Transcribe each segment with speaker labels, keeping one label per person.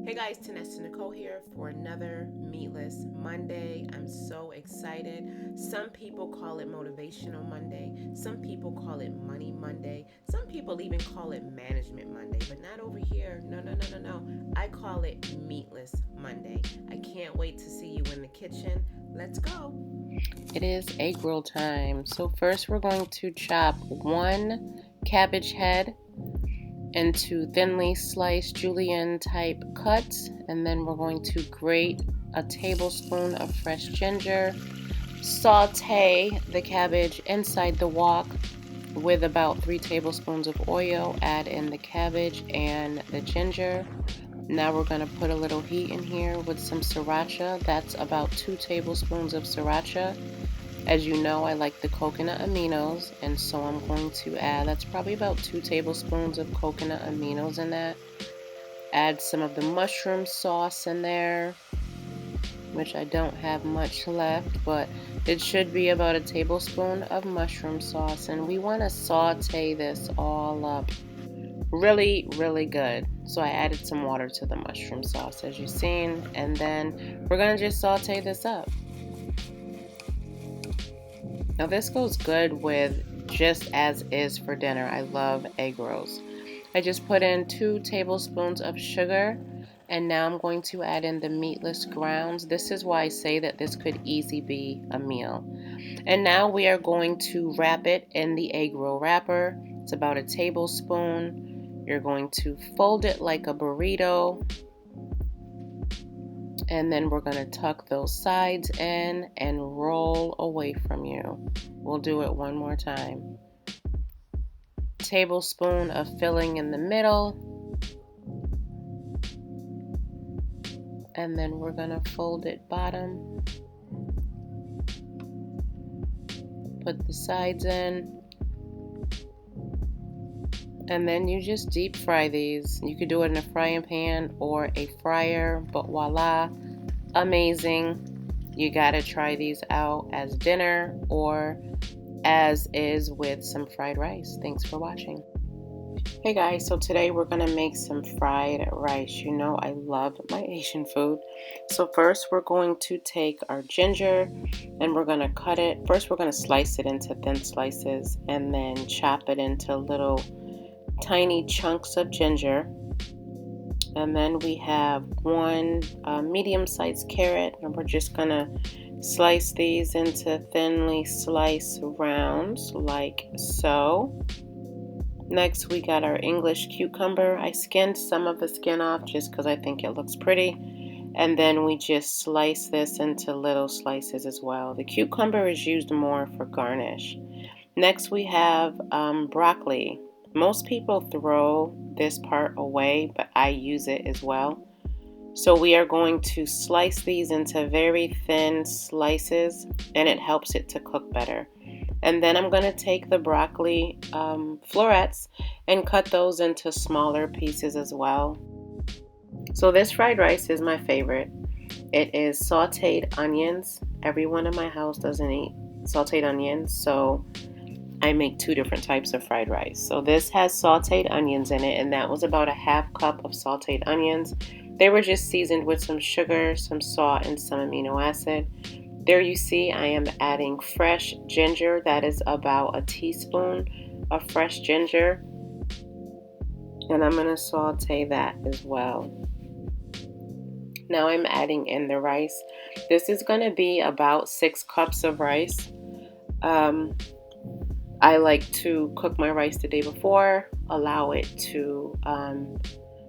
Speaker 1: Hey guys, TinessaNicole here for another Meatless Monday. I'm so excited. Some people call it Motivational Monday. Some people call it Money Monday. Some people even call it Management Monday, but not over here. No. I call it Meatless Monday. I can't wait to see you in the kitchen. Let's go.
Speaker 2: It is egg roll time. So first we're going to chop one cabbage head into thinly sliced julienne type cuts, and then we're going to grate a tablespoon of fresh ginger, saute the cabbage inside the wok with about 3 tablespoons of oil, add in the cabbage and the ginger. Now we're going to put a little heat in here with some sriracha. That's about 2 tablespoons of sriracha. As you know, I like the coconut aminos, and so I'm going to add, that's probably about 2 tablespoons of coconut aminos in that. Add some of the mushroom sauce in there, which I don't have much left, but it should be about a tablespoon of mushroom sauce, and we want to saute this all up really good. So I added some water to the mushroom sauce, as you've seen, and then we're going to just saute this up. Now this goes good with just as is for dinner. I love egg rolls. I just put in 2 tablespoons of sugar, and now I'm going to add in the meatless grounds. This is why I say that this could easily be a meal. And now we are going to wrap it in the egg roll wrapper. It's about a tablespoon. You're going to fold it like a burrito, and then we're going to tuck those sides in and roll away from you. We'll do it one more time. Tablespoon of filling in the middle, and then we're going to fold it bottom. Put the sides in, and then you just deep fry these. You could do it in a frying pan or a fryer, but voila, amazing. You gotta try these out as dinner or as is with some fried rice. Thanks for watching. Hey guys, so today we're gonna make some fried rice. You know I love my Asian food. So first we're going to take our ginger and we're gonna cut it. First we're gonna slice it into thin slices and then chop it into little tiny chunks of ginger. And then we have one medium-sized carrot, and we're just gonna slice these into thinly sliced rounds like so. Next we got our English cucumber. I skinned some of the skin off just because I think it looks pretty. And then we just slice this into little slices as well. The cucumber is used more for garnish. Next we have broccoli. Most people throw this part away, but I use it as well. So we are going to slice these into very thin slices, and it helps it to cook better. And then I'm going to take the broccoli florets and cut those into smaller pieces as well. So this fried rice is my favorite. It is sauteed onions. Everyone in my house doesn't eat sauteed onions, so I make 2 different types of fried rice. So this has sauteed onions in it, and that was about a half cup of sauteed onions. They were just seasoned with some sugar, some salt, and some amino acid. There you see I am adding fresh ginger. That is about a teaspoon of fresh ginger. And I'm going to saute that as well. Now I'm adding in the rice. This is going to be about 6 cups of rice. I like to cook my rice the day before, allow it to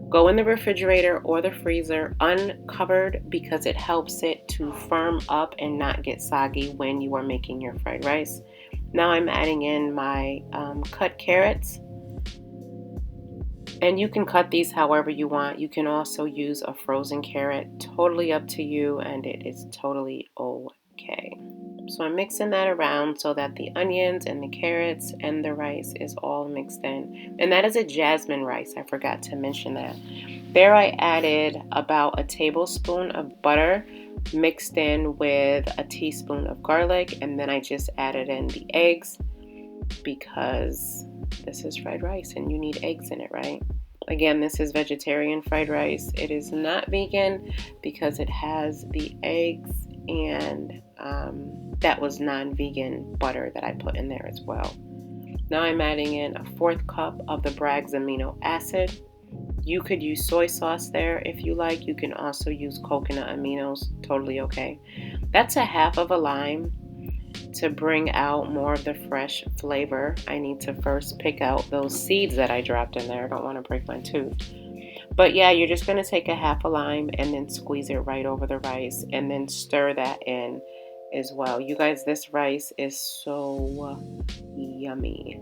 Speaker 2: go in the refrigerator or the freezer uncovered because it helps it to firm up and not get soggy when you are making your fried rice. Now I'm adding in my cut carrots. And you can cut these however you want. You can also use a frozen carrot. Totally up to you, and it is totally okay. So I'm mixing that around so that the onions and the carrots and the rice is all mixed in. And that is a jasmine rice. I forgot to mention that. There I added about a tablespoon of butter mixed in with a teaspoon of garlic. And then I just added in the eggs because this is fried rice and you need eggs in it, right? Again, this is vegetarian fried rice. It is not vegan because it has the eggs and that was non-vegan butter that I put in there as well. Now I'm adding in a 1/4 cup of the Bragg's amino acid. You could use soy sauce there if you like. You can also use coconut aminos, totally okay. That's a 1/2 of a lime. To bring out more of the fresh flavor, I need to first pick out those seeds that I dropped in there. I don't want to break my tooth. But yeah, you're just going to take a 1/2 a lime and then squeeze it right over the rice and then stir that in as well. You guys, this rice is so yummy.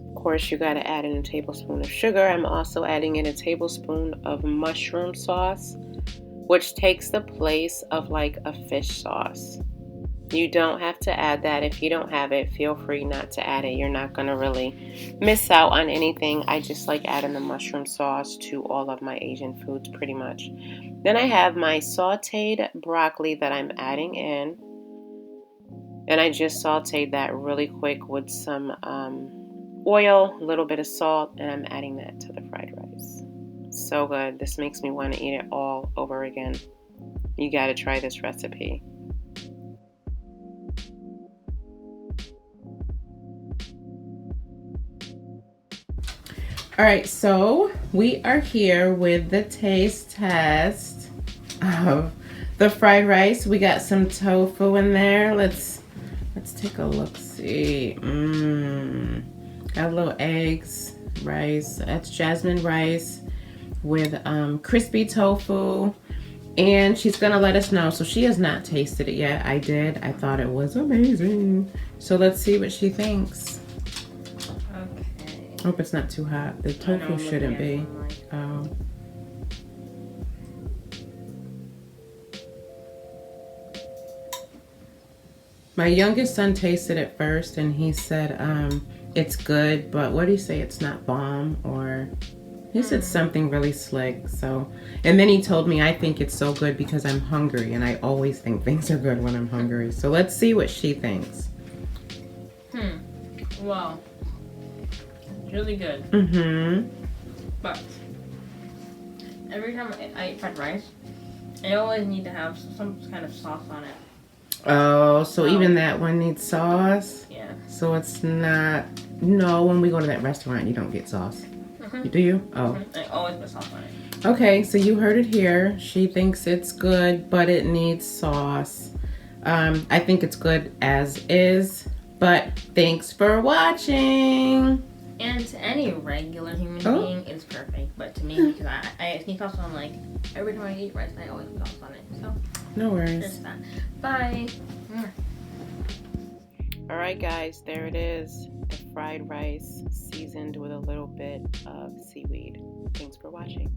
Speaker 2: Of course, you got to add in a tablespoon of sugar. I'm also adding in a tablespoon of mushroom sauce, which takes the place of like a fish sauce. You don't have to add that. If you don't have it, feel free not to add it. You're not going to really miss out on anything. I just like adding the mushroom sauce to all of my Asian foods pretty much. Then I have my sauteed broccoli that I'm adding in. And I just sauteed that really quick with some oil, a little bit of salt, and I'm adding that to the fried rice. So good. This makes me want to eat it all over again. You got to try this recipe.
Speaker 1: All right, so we are here with the taste test of the fried rice. We got some tofu in there. Let's take a look. See, got little eggs, rice. That's jasmine rice with crispy tofu, and she's gonna let us know. So she has not tasted it yet. I did. I thought it was amazing. So let's see what she thinks. Hope it's not too hot. The tofu shouldn't be. Oh. My youngest son tasted it first and he said it's good, but what do you say? It's not bomb, or he said something really slick. So, and then he told me I think it's so good because I'm hungry, and I always think things are good when I'm hungry. So let's see what she thinks.
Speaker 3: Wow. Really good. But every time I eat fried rice, I always need to have some kind of sauce on it.
Speaker 1: Oh, so even that one needs sauce?
Speaker 3: Yeah.
Speaker 1: So it's not... No, when we go to that restaurant, you don't get sauce. Do you? Oh.
Speaker 3: I always put sauce on it.
Speaker 1: Okay, so you heard it here. She thinks it's good, but it needs sauce. I think it's good as is, but thanks for watching.
Speaker 3: And to any regular human being, it's perfect. But to me, because I sneak sauce on, like, every time I eat rice, I always put sauce on it. So,
Speaker 1: no worries.
Speaker 3: Just that. Bye.
Speaker 2: All right, guys, there it is. The fried rice seasoned with a little bit of seaweed. Thanks for watching.